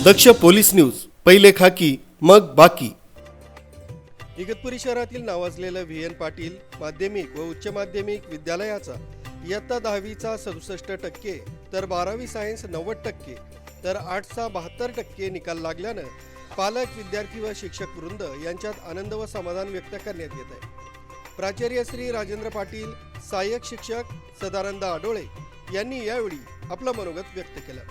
दक्ष police news, पहिले खाकी मग बाकी। इगतपुरी शहरातील नावाजलेलं VN पाटील माध्यमिक व उच्च माध्यमिक विद्यालयाचा इयत्ता 10वीचा 67% तर 12वी सायन्स 90% तर आर्ट्सचा 72% निकाल लागल्यानं पालक, विद्यार्थी व शिक्षक वृंद यांच्यात आनंद व समाधान व्यक्त करण्यात येत आहे। प्राचार्य श्री राजेंद्र पाटील, सहाय्यक शिक्षक सदानंद आडोळे यांनी यावेळी आपलं मनोगत व्यक्त केलं।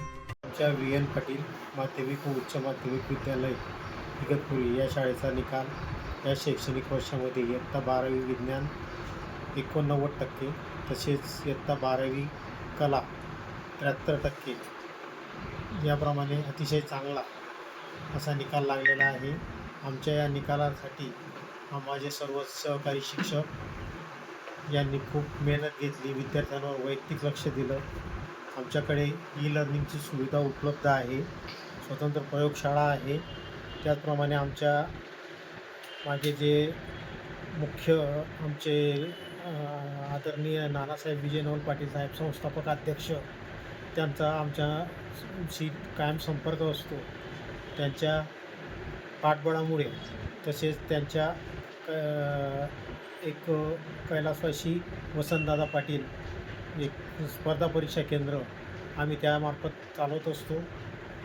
आमच्या VN पाटील माध्यमिक व उच्च माध्यमिक विद्यालय इगतपुरी या शाळेचा निकाल या शैक्षणिक वर्षामध्ये इयत्ता 12वी विज्ञान 89%, तसेच इयत्ता 12वी कला 73%, याप्रमाणे अतिशय चांगला असा निकाल लागलेला आहे। आमच्या या निकालासाठी माझे सर्व सहकारी शिक्षक यांनी खूप मेहनत घेतली, विद्यार्थ्यांवर वैयक्तिक लक्ष दिलं। आमच्याकडे ई-लर्निंगची सुविधा उपलब्ध आहे, स्वतंत्र प्रयोगशाळा आहे। त्याचप्रमाणे आमच्या मागे जे मुख्य आमचे आदरणीय नानासाहेब विजय पाटील साहेब संस्थापक अध्यक्ष, त्यांचा आमच्याशी कायम संपर्क असतो। त्यांच्या पाठबळामुळे तसेच त्यांच्या एक कैलासवासी वसंतदादा पाटील एक स्पर्धा परीक्षा केंद्र आम्ही त्यामार्फत चालवत असतो।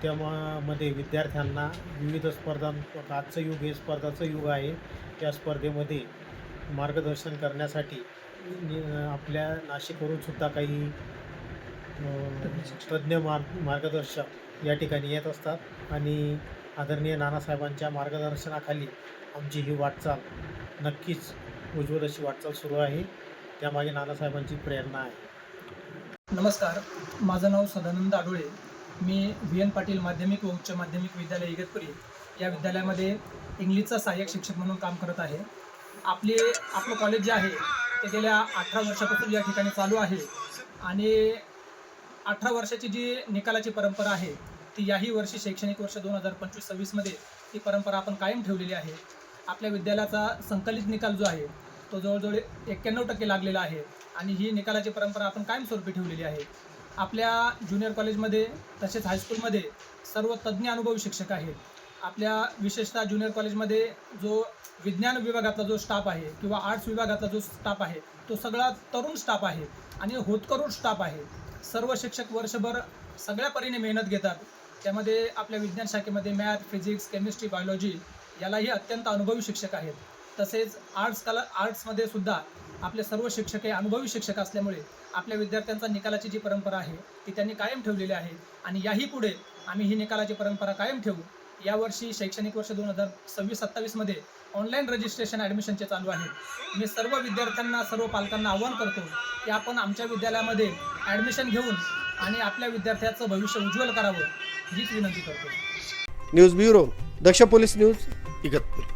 त्यामध्ये विद्यार्थ्यांना विविध स्पर्धांत, आजचं युग हे स्पर्धाचं युग आहे, त्या स्पर्धेमध्ये मार्गदर्शन करण्यासाठी आपल्या नाशिकवरून सुद्धा काही तज्ज्ञ मार्गदर्शक या ठिकाणी येत असतात आणि आदरणीय नानासाहेबांच्या मार्गदर्शनाखाली आमची ही वाटचाल नक्कीच उज्ज्वल अशी वाटचाल सुरू आहे। त्यामागे नानासाहेबांची प्रेरणा आहे। नमस्कार, माझं नाव सदानंद आडोळे। मी VN पाटील माध्यमिक व उच्च माध्यमिक विद्यालय इगतपुरी या विद्यालयामध्ये इंग्लिशचा सहाय्यक शिक्षक म्हणून काम करत आहे। आपलं कॉलेज जे आहे ते गेल्या 18 वर्षापासून या ठिकाणी चालू आहे आणि 18 वर्षाची जी निकालाची परंपरा आहे ती याही वर्षी शैक्षणिक वर्ष 2025-26 मध्ये ती परंपरा आपण कायम ठेवलेली आहे। आपल्या विद्यालयाचा संकलित निकाल जो आहे तो जवळजवळ 91% लागलेला आहे आणि ही निकालाची परंपरा आपण कायमस्वरूपी ठेवलेली आहे। आपल्या ज्युनियर कॉलेजमध्ये तसेच हायस्कूलमध्ये सर्व तज्ज्ञ अनुभवी शिक्षक आहेत। आपल्या विशेषतः ज्युनियर कॉलेजमध्ये जो विज्ञान विभागातला जो स्टाफ आहे किंवा आर्ट्स विभागातला जो स्टाफ आहे तो सगळा तरुण स्टाफ आहे आणि होतकरू स्टाफ आहे। सर्व शिक्षक वर्षभर सगळ्या परीने मेहनत घेतात। त्यामध्ये आपल्या विज्ञान शाखेमध्ये मॅथ, फिजिक्स, केमिस्ट्री, बायोलॉजी यालाही अत्यंत अनुभवी शिक्षक आहेत। तसेच आर्ट्समध्ये सुद्धा आपले सर्व शिक्षक हे अनुभवी शिक्षक असल्यामुळे आपल्या विद्यार्थ्यांचा निकालाची जी परंपरा आहे ती त्यांनी कायम ठेवलेली आहे आणि याही पुढे आम्ही ही निकालाची परंपरा कायम ठेवू। यावर्षी शैक्षणिक वर्ष 2026-27 मध्ये ऑनलाईन रजिस्ट्रेशन ॲडमिशनचे चालू आहे। मी सर्व विद्यार्थ्यांना, सर्व पालकांना आवाहन करतो की आपण आमच्या विद्यालयामध्ये ॲडमिशन घेऊन आणि आपल्या विद्यार्थ्याचं भविष्य उज्ज्वल करावं हीच विनंती करतो। न्यूज ब्युरो, दक्ष पोलीस न्यूज, इगतपुरी।